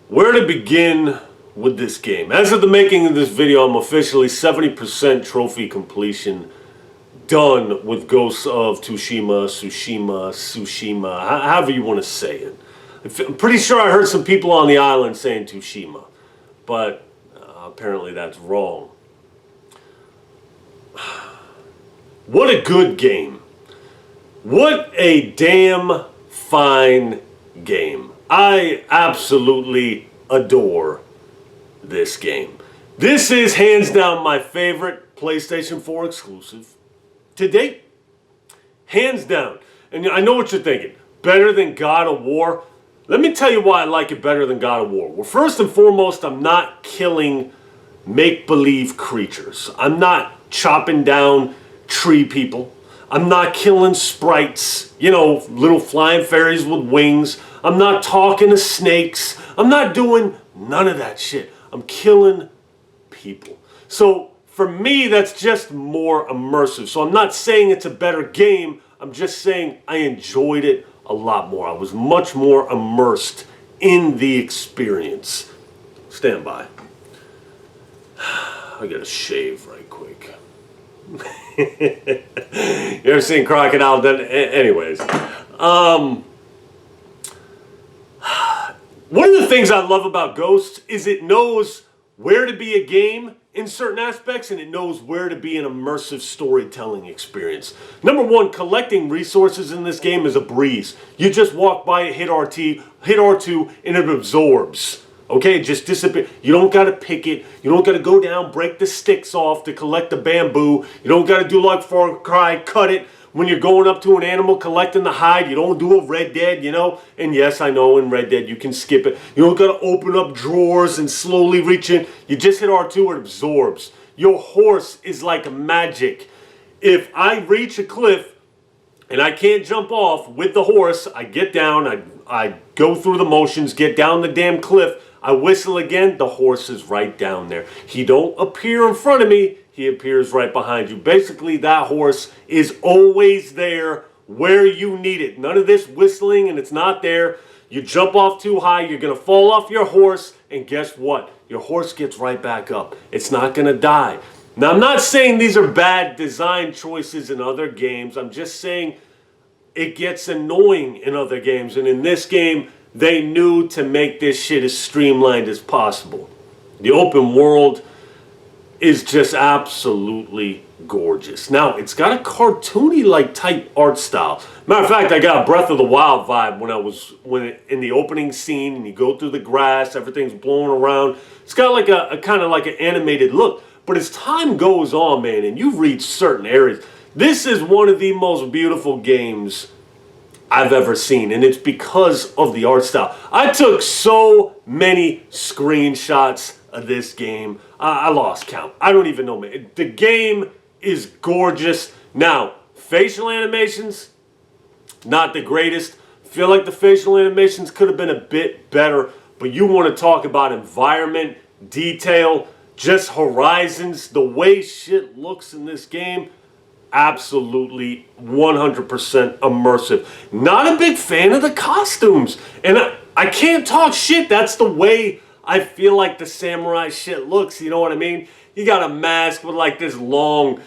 Where to begin with this game? As of the making of this video, I'm officially 70% trophy completion done with Ghosts of Tsushima, however you want to say it. I'm pretty sure I heard some people on the island saying Tsushima, but apparently that's wrong. What a good game. What a damn fine game. I absolutely adore this game. This is hands down my favorite PlayStation 4 exclusive to date. Hands down. And I know what you're thinking. Better than God of War? Let me tell you why I like it better than God of War. Well, first and foremost, I'm not killing make-believe creatures. I'm not chopping down tree people. I'm not killing sprites, you know, little flying fairies with wings. I'm not talking to snakes. I'm not doing none of that shit. I'm killing people. So for me, that's just more immersive. So I'm not saying it's a better game. I'm just saying I enjoyed it a lot more. I was much more immersed in the experience. Stand by. I gotta shave right quick. You ever seen Crocodile Dundee? Anyways, one of the things I love about Ghosts is it knows where to be a game in certain aspects, and it knows where to be an immersive storytelling experience. Number one, collecting resources in this game is a breeze. You just walk by it, hit R2, and it absorbs. Okay, just disappear. You don't got to pick it. You don't got to go down, break the sticks off to collect the bamboo. You don't got to do like Far Cry, cut it. When you're going up to an animal collecting the hide, you don't do a Red Dead, you know? And yes, I know in Red Dead you can skip it. You don't got to open up drawers and slowly reach in. You just hit R2, it absorbs. Your horse is like magic. If I reach a cliff and I can't jump off with the horse, I get down, I go through the motions, get down the damn cliff, I whistle again, the horse is right down there. He don't appear in front of me, he appears right behind you. Basically, that horse is always there where you need it. None of this whistling and it's not there. You jump off too high, you're going to fall off your horse, and guess what? Your horse gets right back up. It's not going to die. Now, I'm not saying these are bad design choices in other games. I'm just saying it gets annoying in other games. And in this game, they knew to make this shit as streamlined as possible. The open world is just absolutely gorgeous. Now, it's got a cartoony-like type art style. Matter of fact, I got a Breath of the Wild vibe when in the opening scene and you go through the grass, everything's blowing around. It's got like a kind of like an animated look. But as time goes on, man, and you reach certain areas, this is one of the most beautiful games I've ever seen, and it's because of the art style. I took so many screenshots of this game. I lost count. I don't even know, man. The game is gorgeous. Now, facial animations, not the greatest. Feel like the facial animations could have been a bit better, but you want to talk about environment, detail, just horizons, the way shit looks in this game. Absolutely 100% immersive. Not a big fan of the costumes. And I can't talk shit. That's the way I feel like the samurai shit looks. You know what I mean? You got a mask with like this long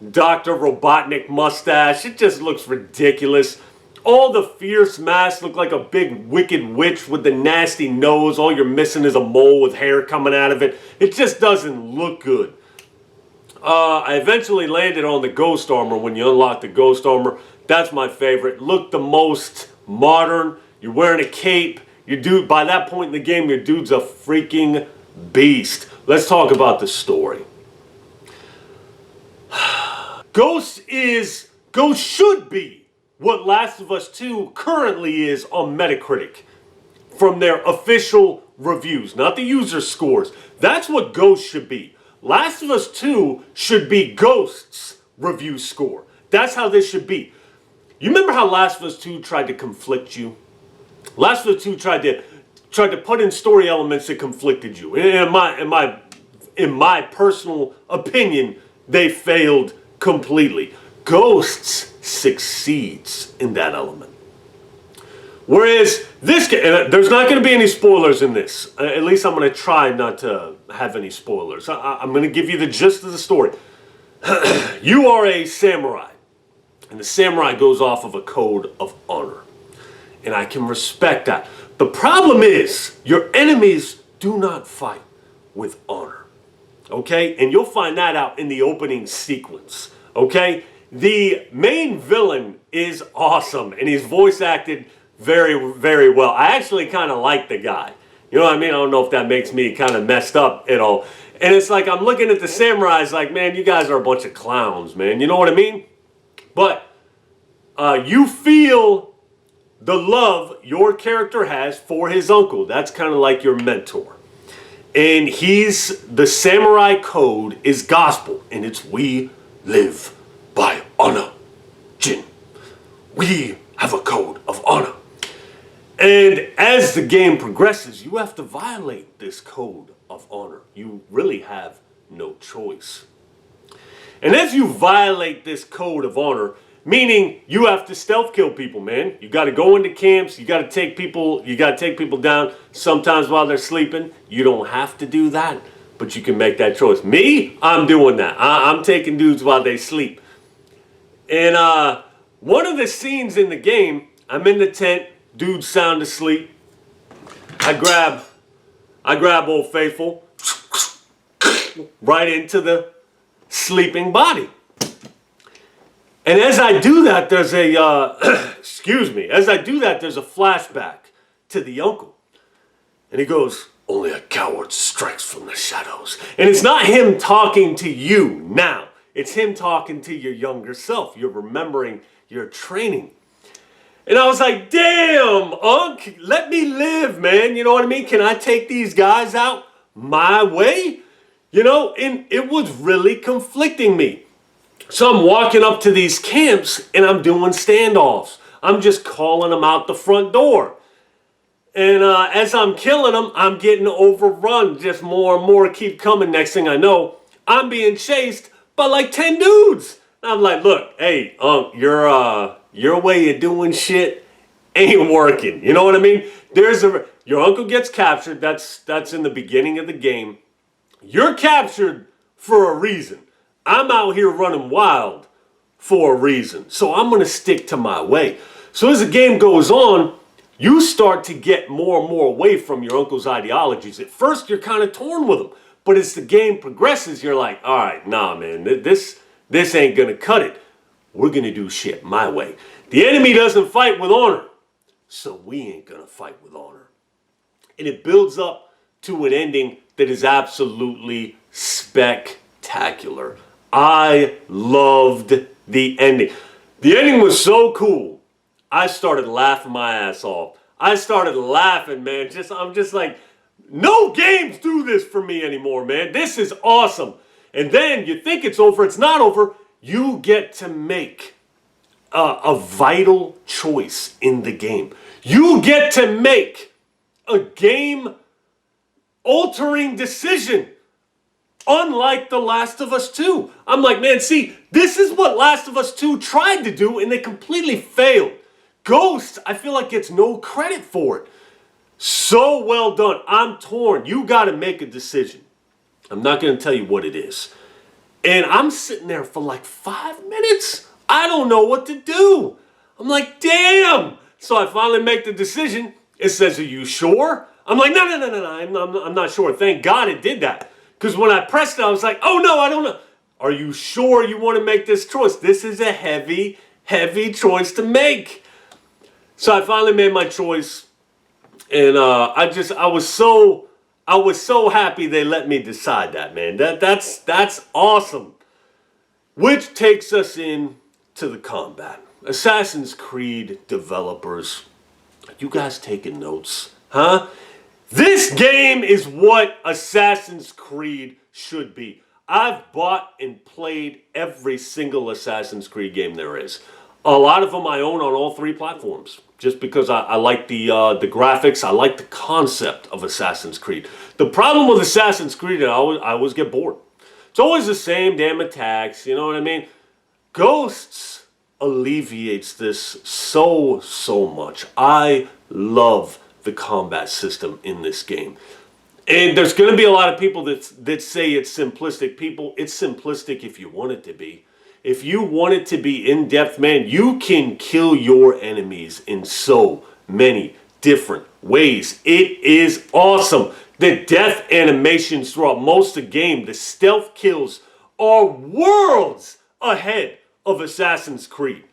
Dr. Robotnik mustache. It just looks ridiculous. All the fierce masks look like a big wicked witch with the nasty nose. All you're missing is a mole with hair coming out of it. It just doesn't look good. I eventually landed on the Ghost Armor when you unlock the Ghost Armor. That's my favorite. Look the most modern. You're wearing a cape. Your dude, by that point in the game, your dude's a freaking beast. Let's talk about the story. Ghost should be what Last of Us 2 currently is on Metacritic from their official reviews, not the user scores. That's what Ghost should be. Last of Us 2 should be Ghost's review score. That's how this should be. You remember how Last of Us 2 tried to conflict you? Last of Us 2 tried to put in story elements that conflicted you. In my personal opinion, they failed completely. Ghosts succeeds in that element. Whereas this game, there's not going to be any spoilers in this. At least I'm going to try not to have any spoilers. I'm going to give you the gist of the story. You are a samurai, and the samurai goes off of a code of honor. And I can respect that. The problem is, your enemies do not fight with honor. Okay? And you'll find that out in the opening sequence. Okay? The main villain is awesome, and he's voice acted very, very well. I actually kind of like the guy. You know what I mean? I don't know if that makes me kind of messed up at all. And it's like I'm looking at the samurais like, man, you guys are a bunch of clowns, man. You know what I mean? But you feel the love your character has for his uncle. That's kind of like your mentor. And the samurai code is gospel, and it's we live by honor. Jin. We have a code of honor. And as the game progresses, you have to violate this code of honor. You really have no choice. And as you violate this code of honor, meaning you have to stealth kill people, man. You got to go into camps. You got to take people down sometimes while they're sleeping. You don't have to do that, but you can make that choice. Me, I'm doing that. I'm taking dudes while they sleep. And one of the scenes in the game, I'm in the tent, dude's sound asleep. I grab Old Faithful right into the sleeping body. And as I do that, there's a, as I do that, there's a flashback to the uncle. And he goes, only a coward strikes from the shadows. And it's not him talking to you now. It's him talking to your younger self. You're remembering your training. And I was like, damn, Unc, let me live, man. You know what I mean? Can I take these guys out my way? You know, and it was really conflicting me. So I'm walking up to these camps and I'm doing standoffs. I'm just calling them out the front door. And as I'm killing them, I'm getting overrun. Just more and more keep coming. Next thing I know, I'm being chased by like 10 dudes. And I'm like, look, hey, Unc, your way of doing shit ain't working. You know what I mean? Your uncle gets captured. That's in the beginning of the game. You're captured for a reason. I'm out here running wild for a reason. So I'm going to stick to my way. So as the game goes on, you start to get more and more away from your uncle's ideologies. At first, you're kind of torn with him. But as the game progresses, you're like, all right, nah, man, this ain't going to cut it. We're going to do shit my way. The enemy doesn't fight with honor. So we ain't going to fight with honor. And it builds up to an ending that is absolutely spectacular. I loved the ending. The ending was so cool. I started laughing my ass off. I started laughing, man. I'm just like, no games do this for me anymore, man. This is awesome. And then you think it's over. It's not over. You get to make a vital choice in the game. You get to make a game-altering decision. Unlike The Last of Us 2. I'm like, man, see, this is what Last of Us 2 tried to do, and they completely failed. Ghost, I feel like gets no credit for it. So well done. I'm torn. You got to make a decision. I'm not going to tell you what it is. And I'm sitting there for like 5 minutes. I don't know what to do. I'm like, damn. So I finally make the decision. It says, are you sure? I'm like, no. I'm not sure. Thank God it did that. Because when I pressed it, I was like, oh no, I don't know. Are you sure you want to make this choice? This is a heavy, heavy choice to make. So I finally made my choice. And I was so happy they let me decide that, man. That's awesome. Which takes us in to the combat. Assassin's Creed developers, you guys taking notes? Huh? This game is what Assassin's Creed should be. I've bought and played every single Assassin's Creed game there is. A lot of them I own on all 3 platforms. Just because I like the graphics, I like the concept of Assassin's Creed. The problem with Assassin's Creed is I always get bored. It's always the same damn attacks, you know what I mean? Ghosts alleviates this so much. I love the combat system in this game. And there's going to be a lot of people that say it's simplistic. People, it's simplistic if you want it to be. If you want it to be in-depth, man, you can kill your enemies in so many different ways. It is awesome. The death animations throughout most of the game, the stealth kills are worlds ahead of Assassin's Creed.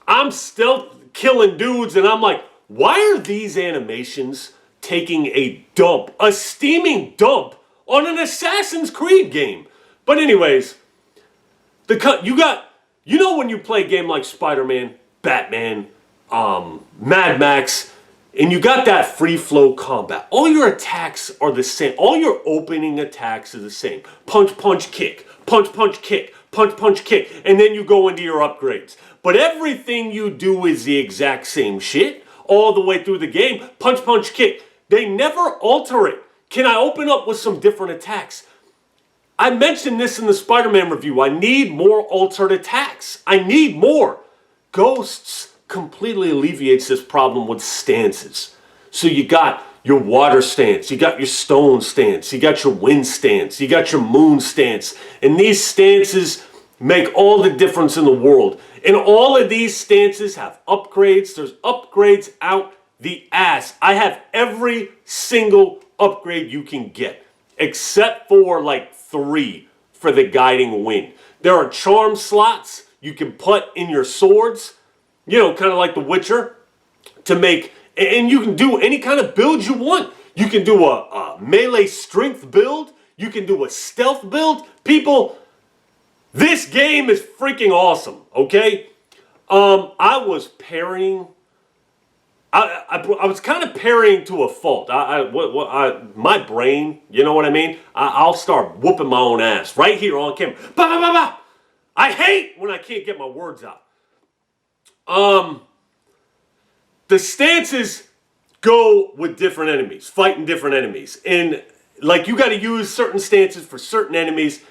I'm stealth killing dudes and I'm like, why are these animations taking a dump, a steaming dump on an Assassin's Creed game? But anyways, you know when you play a game like Spider-Man, Batman, Mad Max, and you got that free flow combat. All your attacks are the same. All your opening attacks are the same. Punch, punch, kick. Punch, punch, kick. Punch, punch, kick. And then you go into your upgrades. But everything you do is the exact same shit all the way through the game. Punch, punch, kick. They never alter it. Can I open up with some different attacks? I mentioned this in the Spider-Man review. I need more altered attacks. I need more. Ghosts completely alleviates this problem with stances. So you got your water stance, you got your stone stance, you got your wind stance, you got your moon stance. And these stances make all the difference in the world. And all of these stances have upgrades. There's upgrades out the ass. I have every single upgrade you can get, except for like 3 for the guiding wind. There are charm slots you can put in your swords, you know, kind of like The Witcher, to make, and you can do any kind of build you want. You can do a melee strength build. You can do a stealth build. People, this game is freaking awesome, okay? I was parrying. I was kind of parrying to a fault. My brain, you know what I mean? I'll start whooping my own ass right here on camera. Bah, bah, bah, bah. I hate when I can't get my words out. The stances go with different enemies, fighting different enemies. And like you got to use certain stances for certain enemies.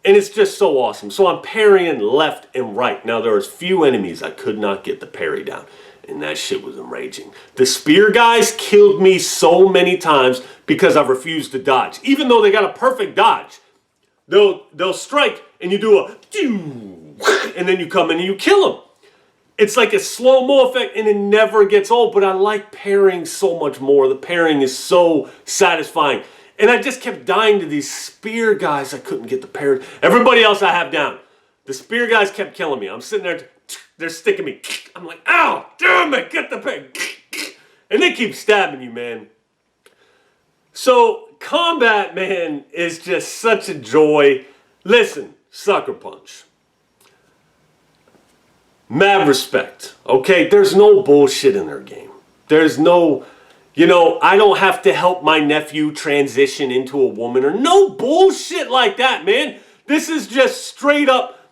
And it's just so awesome. So I'm parrying left and right. Now there was few enemies I could not get the parry down. And that shit was enraging. The spear guys killed me so many times because I refused to dodge. Even though they got a perfect dodge. They'll strike and you do a and then you come in and you kill them. It's like a slow-mo effect and it never gets old, but I like parrying so much more. The parrying is so satisfying. And I just kept dying to these spear guys. I couldn't get the parry. Everybody else I have down. The spear guys kept killing me. I'm sitting there, they're sticking me. I'm like, ow, damn it, get the parry. And they keep stabbing you, man. So combat, man, is just such a joy. Listen, Sucker Punch. Mad respect, okay? There's no bullshit in their game. There's no, you know, I don't have to help my nephew transition into a woman or no bullshit like that, man. This is just straight up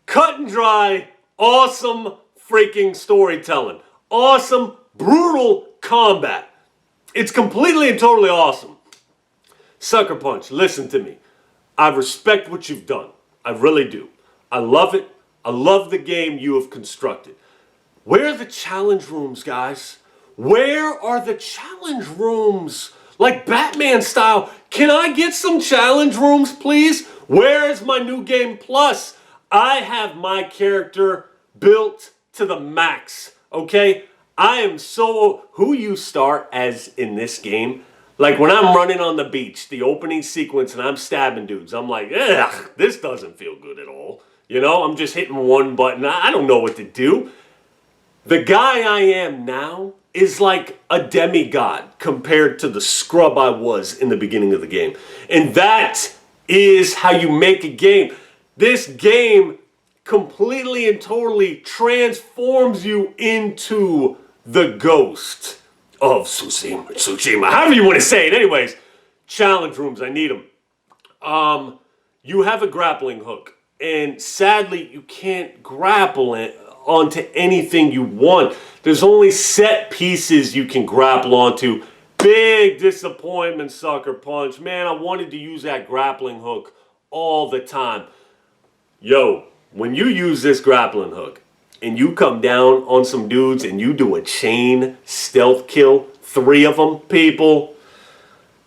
cut and dry, awesome freaking storytelling. Awesome, brutal combat. It's completely and totally awesome. Sucker Punch, listen to me. I respect what you've done. I really do. I love it. I love the game you have constructed. Where are the challenge rooms, guys? Where are the challenge rooms? Like Batman style. Can I get some challenge rooms, please? Where is my new game plus? I have my character built to the max, okay? I am so... Who you start as in this game? Like when I'm running on the beach, the opening sequence, and I'm stabbing dudes, I'm like, ugh, this doesn't feel good at all. You know, I'm just hitting one button. I don't know what to do. The guy I am now is like a demigod compared to the scrub I was in the beginning of the game. And that is how you make a game. This game completely and totally transforms you into the ghost of Tsushima. However you want to say it. Anyways, challenge rooms, I need them. You have a grappling hook. And sadly, you can't grapple it onto anything you want. There's only set pieces you can grapple onto. Big disappointment, Sucker Punch. Man, I wanted to use that grappling hook all the time. Yo, when you use this grappling hook and you come down on some dudes and you do a chain stealth kill, 3 of them, people.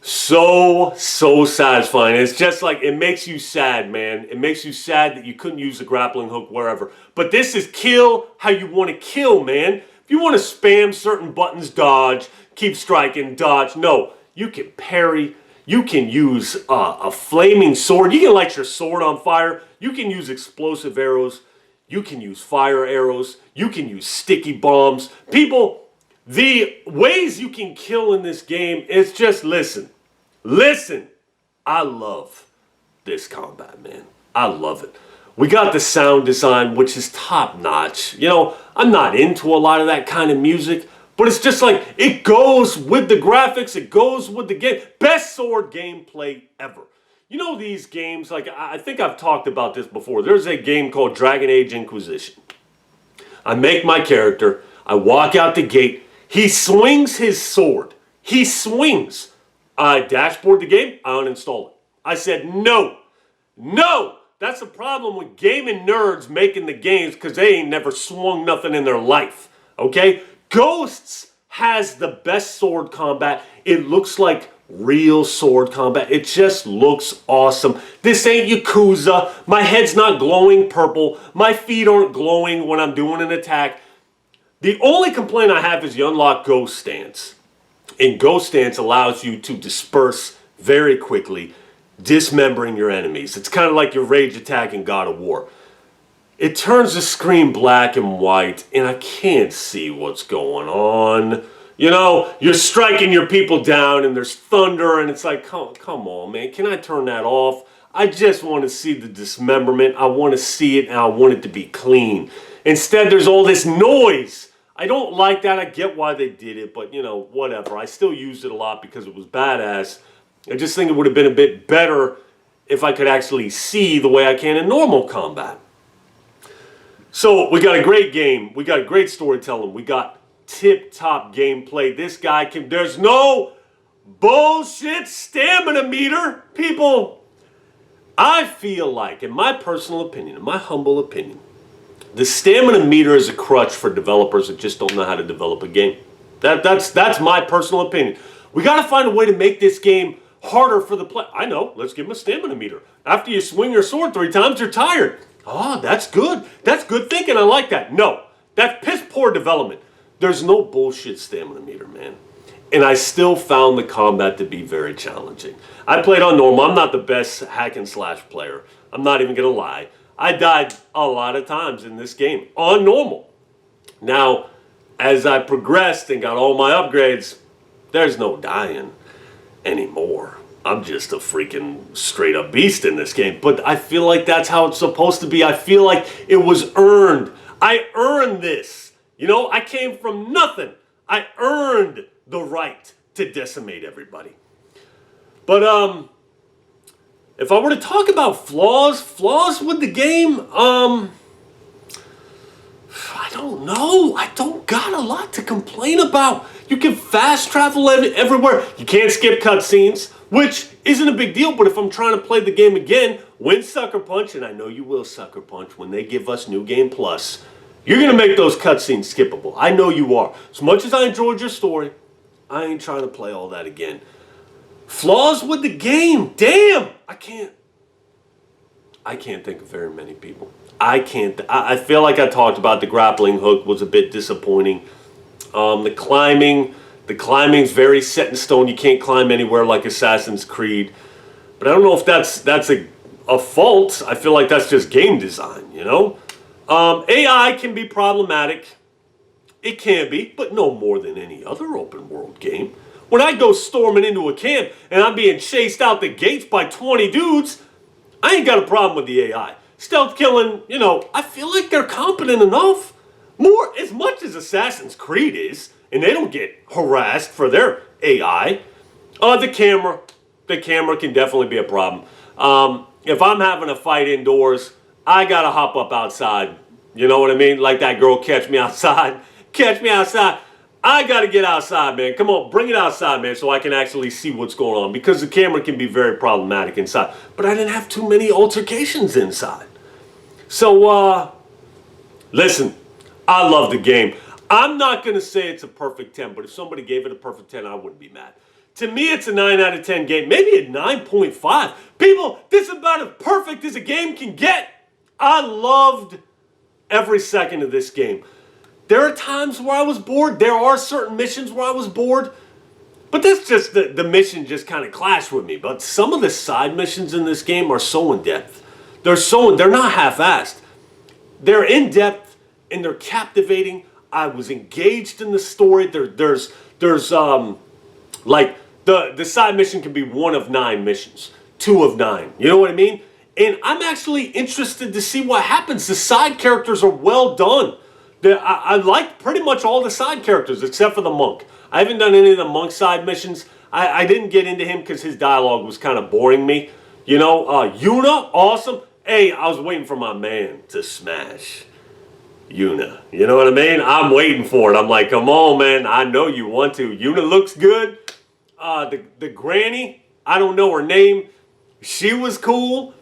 So satisfying. It's just like, it makes you sad, man. It makes you sad that you couldn't use the grappling hook wherever. But this is kill how you want to kill, man. If you want to spam certain buttons, dodge, keep striking, dodge. No, you can parry. You can use a flaming sword. You can light your sword on fire. You can use explosive arrows. You can use fire arrows. You can use sticky bombs. People, the ways you can kill in this game is just, listen. I love this combat, man. I love it. We got the sound design, which is top notch. You know, I'm not into a lot of that kind of music, but it's just like, it goes with the graphics, it goes with the game. Best sword gameplay ever. You know these games, like, I think I've talked about this before. There's a game called Dragon Age Inquisition. I make my character, I walk out the gate, he swings his sword. He swings. I dashboard the game, I uninstall it. I said, no. That's the problem with gaming nerds making the games, because they ain't never swung nothing in their life, okay? Ghosts has the best sword combat. It looks like real sword combat. It just looks awesome. This ain't Yakuza. My head's not glowing purple. My feet aren't glowing when I'm doing an attack. The only complaint I have is you unlock Ghost Stance. And Ghost Stance allows you to disperse very quickly, dismembering your enemies. It's kind of like your rage attack in God of War. It turns the screen black and white, and I can't see what's going on. You know, you're striking your people down, and there's thunder, and it's like, come on, man. Can I turn that off? I just want to see the dismemberment. I want to see it, and I want it to be clean. Instead, there's all this noise. I don't like that. I get why they did it, but, you know, whatever. I still used it a lot because it was badass. I just think it would have been a bit better if I could actually see the way I can in normal combat. So, we got a great game. We got great storytelling. We got tip-top gameplay. This guy can... There's no bullshit stamina meter. People, I feel like, in my personal opinion, in my humble opinion, the stamina meter is a crutch for developers that just don't know how to develop a game. That's my personal opinion. We got to find a way to make this game harder for the player. I know, let's give him a stamina meter. After you swing your sword 3 times, you're tired. Oh, that's good. That's good thinking. I like that. No, that's piss poor development. There's no bullshit stamina meter, man. And I still found the combat to be very challenging. I played on normal. I'm not the best hack and slash player. I'm not even going to lie. I died a lot of times in this game on normal. Now, as I progressed and got all my upgrades, there's no dying anymore. I'm just a freaking straight up beast in this game. But I feel like that's how it's supposed to be. I feel like it was earned. I earned this. You know, I came from nothing. I earned the right to decimate everybody. But, if I were to talk about flaws with the game, I don't know. I don't got a lot to complain about. You can fast travel everywhere. You can't skip cutscenes, which isn't a big deal, but if I'm trying to play the game again, when Sucker Punch, and I know you will Sucker Punch, when they give us New Game Plus, you're going to make those cutscenes skippable. I know you are. As much as I enjoyed your story, I ain't trying to play all that again. Flaws with the game. Damn. I can't think of very many people. I feel like I talked about the grappling hook was a bit disappointing. The climbing's very set in stone. You can't climb anywhere like Assassin's Creed. But I don't know if that's a fault. I feel like that's just game design, you know? AI can be problematic. It can be, but no more than any other open world game. When I go storming into a camp and I'm being chased out the gates by 20 dudes, I ain't got a problem with the AI. Stealth killing, you know, I feel like they're competent enough. More, as much as Assassin's Creed is, and they don't get harassed for their AI. The camera can definitely be a problem. If I'm having a fight indoors, I gotta hop up outside. You know what I mean? Like that girl, catch me outside. Catch me outside. I gotta get outside, man. Come on, bring it outside, man, so I can actually see what's going on. Because the camera can be very problematic inside. But I didn't have too many altercations inside. So, listen, I love the game. I'm not going to say it's a perfect 10, but if somebody gave it a perfect 10, I wouldn't be mad. To me, it's a 9 out of 10 game, maybe a 9.5. People, this is about as perfect as a game can get. I loved every second of this game. There are times where I was bored. There are certain missions where I was bored. But that's just, the mission just kind of clashed with me. But some of the side missions in this game are so in-depth. They're not half-assed. They're in-depth and they're captivating. I was engaged in the story. There's like the side mission can be 1 of 9 missions, 2 of 9. You know what I mean? And I'm actually interested to see what happens. The side characters are well done. I liked pretty much all the side characters except for the monk. I haven't done any of the monk side missions. I didn't get into him because his dialogue was kind of boring me. You know, Yuna, awesome. Hey, I was waiting for my man to smash Yuna. You know what I mean? I'm waiting for it. I'm like, come on, man. I know you want to. Yuna looks good. The granny, I don't know her name. She was cool.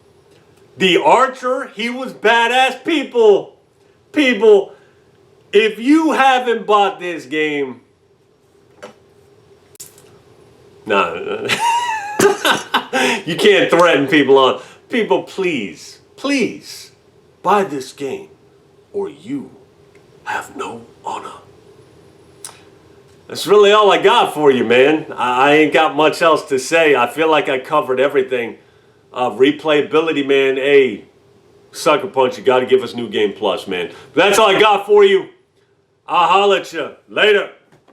The archer, he was badass. People, if you haven't bought this game, no, you can't threaten people on. People, please buy this game or you have no honor. That's really all I got for you, man. I ain't got much else to say. I feel like I covered everything. Replayability, man. Hey, Sucker Punch, you got to give us New Game Plus, man. But that's all I got for you. I'll holler at you later.